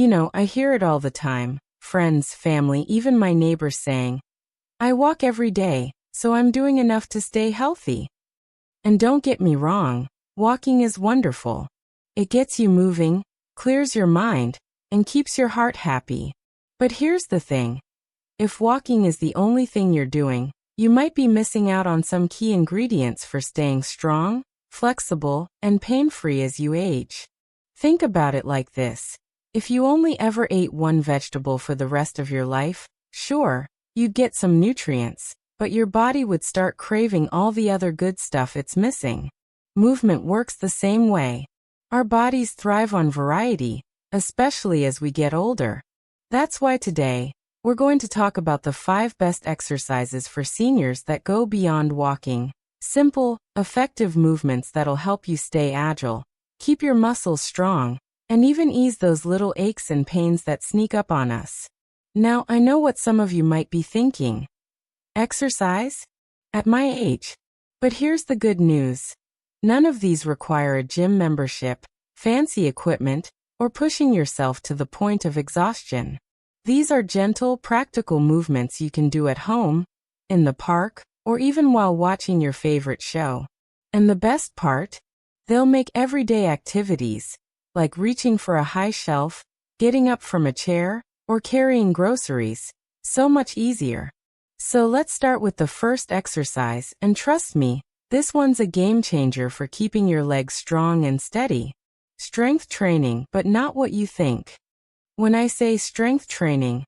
I hear it all the time. Friends, family, even my neighbors saying, I walk every day, so I'm doing enough to stay healthy. And don't get me wrong, walking is wonderful. It gets you moving, clears your mind, and keeps your heart happy. But here's the thing. If walking is the only thing you're doing, you might be missing out on some key ingredients for staying strong, flexible, and pain-free as you age. Think about it like this. If you only ever ate one vegetable for the rest of your life, sure, you'd get some nutrients, but your body would start craving all the other good stuff it's missing. Movement works the same way. Our bodies thrive on variety, especially as we get older. That's why today, we're going to talk about the 5 best exercises for seniors that go beyond walking. Simple, effective movements that'll help you stay agile, keep your muscles strong, and even ease those little aches and pains that sneak up on us. Now, I know what some of you might be thinking. Exercise? At my age? But here's the good news. None of these require a gym membership, fancy equipment, or pushing yourself to the point of exhaustion. These are gentle, practical movements you can do at home, in the park, or even while watching your favorite show. And the best part? They'll make everyday activities, like reaching for a high shelf, getting up from a chair, or carrying groceries, so much easier. So let's start with the first exercise, and trust me, this one's a game changer for keeping your legs strong and steady. Strength training, but not what you think. When I say strength training,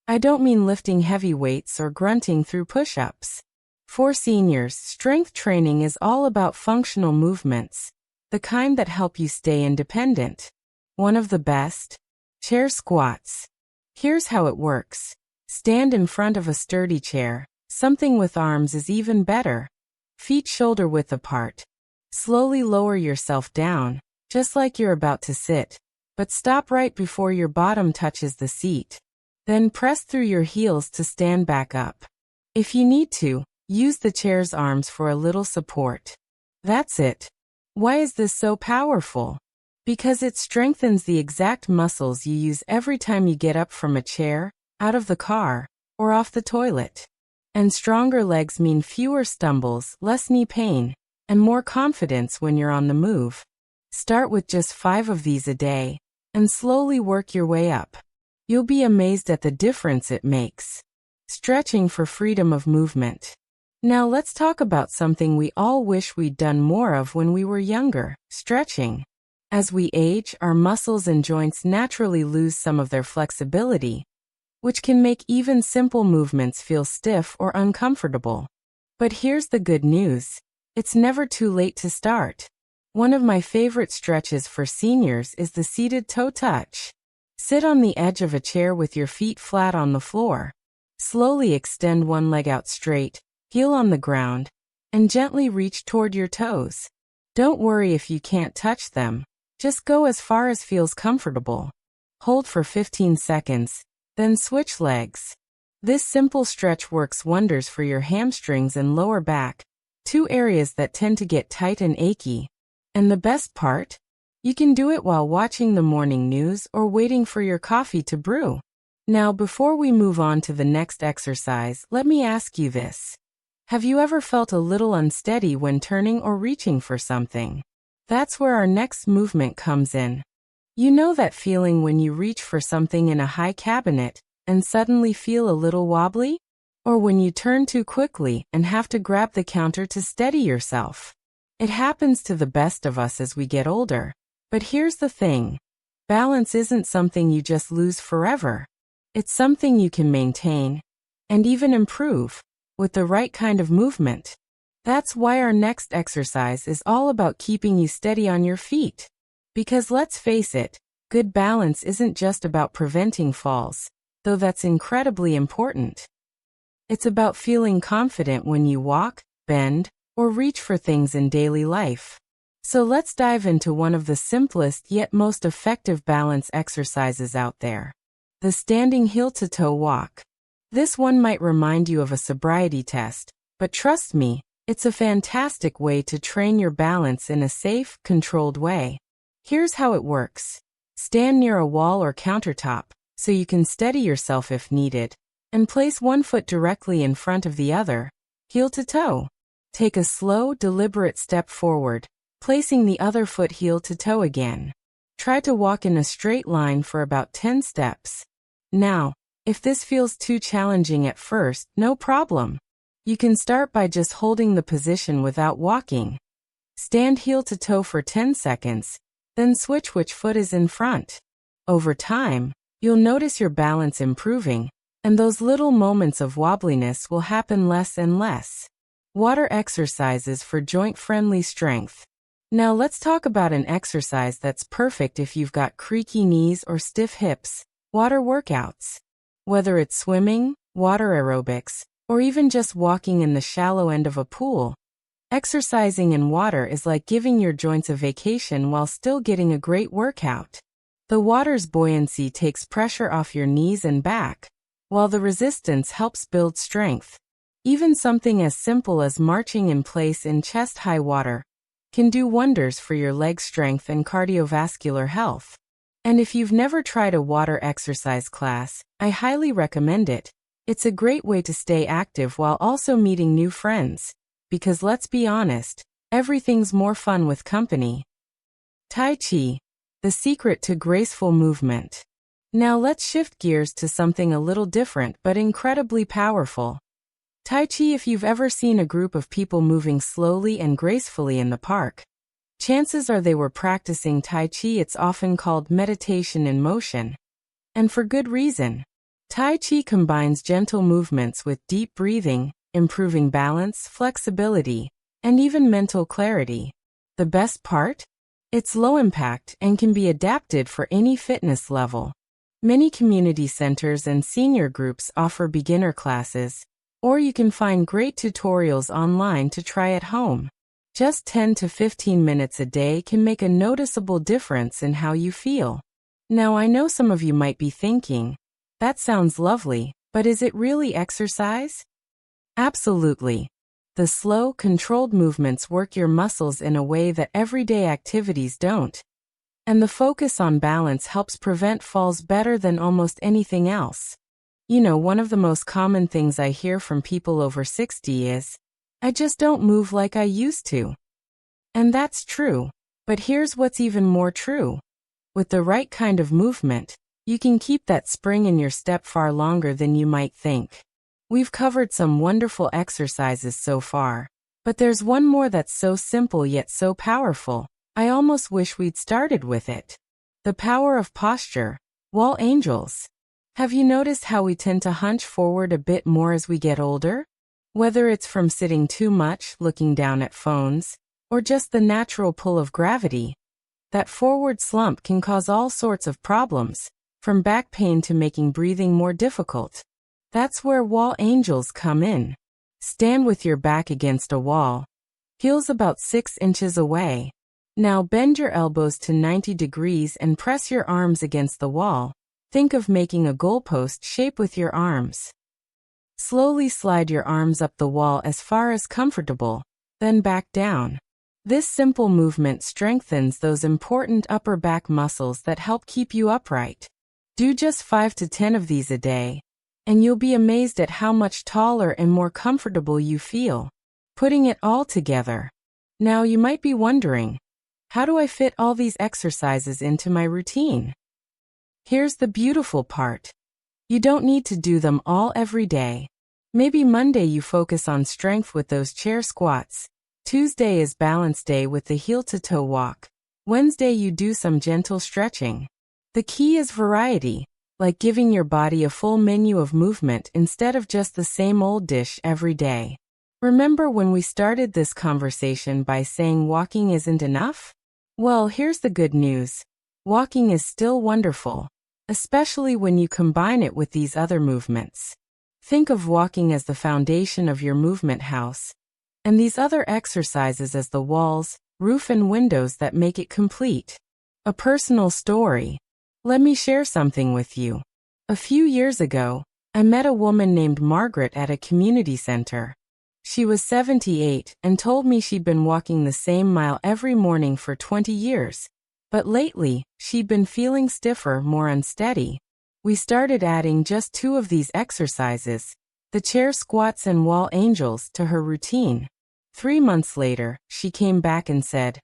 I don't mean lifting heavy weights or grunting through push-ups. For seniors, strength training is all about functional movements, the kind that help you stay independent. One of the best? Chair squats. Here's how it works. Stand in front of a sturdy chair. Something with arms is even better. Feet shoulder width apart. Slowly lower yourself down, just like you're about to sit, but stop right before your bottom touches the seat. Then press through your heels to stand back up. If you need to, use the chair's arms for a little support. That's it. Why is this so powerful? Because it strengthens the exact muscles you use every time you get up from a chair, out of the car, or off the toilet. And stronger legs mean fewer stumbles, less knee pain, and more confidence when you're on the move. Start with just 5 of these a day, and slowly work your way up. You'll be amazed at the difference it makes. Stretching for freedom of movement. Now let's talk about something we all wish we'd done more of when we were younger, stretching. As we age, our muscles and joints naturally lose some of their flexibility, which can make even simple movements feel stiff or uncomfortable. But here's the good news. It's never too late to start. One of my favorite stretches for seniors is the seated toe touch. Sit on the edge of a chair with your feet flat on the floor. Slowly extend one leg out straight, heel on the ground, and gently reach toward your toes. Don't worry if you can't touch them. Just go as far as feels comfortable. Hold for 15 seconds, then switch legs. This simple stretch works wonders for your hamstrings and lower back, 2 areas that tend to get tight and achy. And the best part? You can do it while watching the morning news or waiting for your coffee to brew. Now, before we move on to the next exercise, let me ask you this. Have you ever felt a little unsteady when turning or reaching for something? That's where our next movement comes in. You know that feeling when you reach for something in a high cabinet and suddenly feel a little wobbly? Or when you turn too quickly and have to grab the counter to steady yourself? It happens to the best of us as we get older. But here's the thing. Balance isn't something you just lose forever. It's something you can maintain, and even improve, with the right kind of movement. That's why our next exercise is all about keeping you steady on your feet. Because let's face it, good balance isn't just about preventing falls, though that's incredibly important. It's about feeling confident when you walk, bend, or reach for things in daily life. So let's dive into one of the simplest yet most effective balance exercises out there. The standing heel-to-toe walk. This one might remind you of a sobriety test, but trust me, it's a fantastic way to train your balance in a safe, controlled way. Here's how it works. Stand near a wall or countertop, so you can steady yourself if needed, and place one foot directly in front of the other, heel to toe. Take a slow, deliberate step forward, placing the other foot heel to toe again. Try to walk in a straight line for about 10 steps. Now, if this feels too challenging at first, no problem. You can start by just holding the position without walking. Stand heel to toe for 10 seconds, then switch which foot is in front. Over time, you'll notice your balance improving, and those little moments of wobbliness will happen less and less. Water exercises for joint-friendly strength. Now let's talk about an exercise that's perfect if you've got creaky knees or stiff hips. Water workouts. Whether it's swimming, water aerobics, or even just walking in the shallow end of a pool, exercising in water is like giving your joints a vacation while still getting a great workout. The water's buoyancy takes pressure off your knees and back, while the resistance helps build strength. Even something as simple as marching in place in chest-high water can do wonders for your leg strength and cardiovascular health. And if you've never tried a water exercise class, I highly recommend it. It's a great way to stay active while also meeting new friends. Because let's be honest, everything's more fun with company. Tai Chi, the secret to graceful movement. Now let's shift gears to something a little different but incredibly powerful. Tai Chi. If you've ever seen a group of people moving slowly and gracefully in the park, chances are they were practicing Tai Chi. It's often called meditation in motion. And for good reason. Tai Chi combines gentle movements with deep breathing, improving balance, flexibility, and even mental clarity. The best part? It's low impact and can be adapted for any fitness level. Many community centers and senior groups offer beginner classes, or you can find great tutorials online to try at home. Just 10 to 15 minutes a day can make a noticeable difference in how you feel. Now I know some of you might be thinking, that sounds lovely, but is it really exercise? Absolutely. The slow, controlled movements work your muscles in a way that everyday activities don't. And the focus on balance helps prevent falls better than almost anything else. You know, one of the most common things I hear from people over 60 is, I just don't move like I used to. And that's true. But here's what's even more true. With the right kind of movement, you can keep that spring in your step far longer than you might think. We've covered some wonderful exercises so far, but there's one more that's so simple yet so powerful. I almost wish we'd started with it. The power of posture. Wall angels. Have you noticed how we tend to hunch forward a bit more as we get older? Whether it's from sitting too much, looking down at phones, or just the natural pull of gravity, that forward slump can cause all sorts of problems, from back pain to making breathing more difficult. That's where wall angels come in. Stand with your back against a wall, heels about 6 inches away. Now bend your elbows to 90 degrees and press your arms against the wall. Think of making a goalpost shape with your arms. Slowly slide your arms up the wall as far as comfortable, then back down. This simple movement strengthens those important upper back muscles that help keep you upright. Do just 5 to 10 of these a day, and you'll be amazed at how much taller and more comfortable you feel. Putting it all together. Now you might be wondering, how do I fit all these exercises into my routine? Here's the beautiful part. You don't need to do them all every day. Maybe Monday you focus on strength with those chair squats. Tuesday is balance day with the heel-to-toe walk. Wednesday you do some gentle stretching. The key is variety, like giving your body a full menu of movement instead of just the same old dish every day. Remember when we started this conversation by saying walking isn't enough? Well, here's the good news. Walking is still wonderful, especially when you combine it with these other movements. Think of walking as the foundation of your movement house, and these other exercises as the walls, roof, and windows that make it complete. A personal story. Let me share something with you. A few years ago, I met a woman named Margaret at a community center. She was 78 and told me she'd been walking the same mile every morning for 20 years. But lately, she'd been feeling stiffer, more unsteady. We started adding just 2 of these exercises, the chair squats and wall angels, to her routine. 3 months later, she came back and said,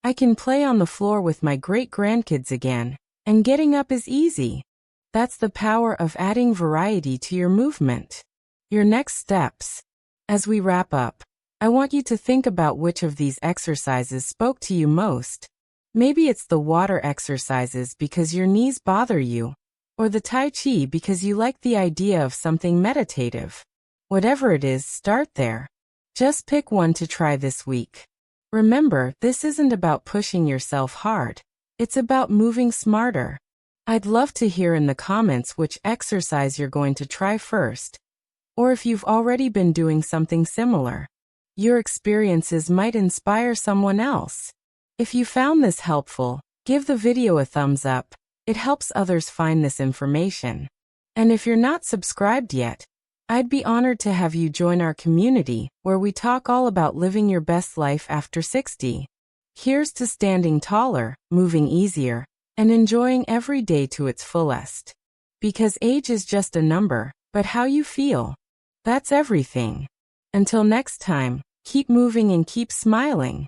"I can play on the floor with my great-grandkids again, and getting up is easy." That's the power of adding variety to your movement. Your next steps. As we wrap up, I want you to think about which of these exercises spoke to you most. Maybe it's the water exercises because your knees bother you, or the Tai Chi because you like the idea of something meditative. Whatever it is, start there. Just pick one to try this week. Remember, this isn't about pushing yourself hard. It's about moving smarter. I'd love to hear in the comments which exercise you're going to try first, or if you've already been doing something similar. Your experiences might inspire someone else. If you found this helpful, give the video a thumbs up. It helps others find this information. And if you're not subscribed yet, I'd be honored to have you join our community, where we talk all about living your best life after 60. Here's to standing taller, moving easier, and enjoying every day to its fullest. Because age is just a number, but how you feel, that's everything. Until next time, keep moving and keep smiling.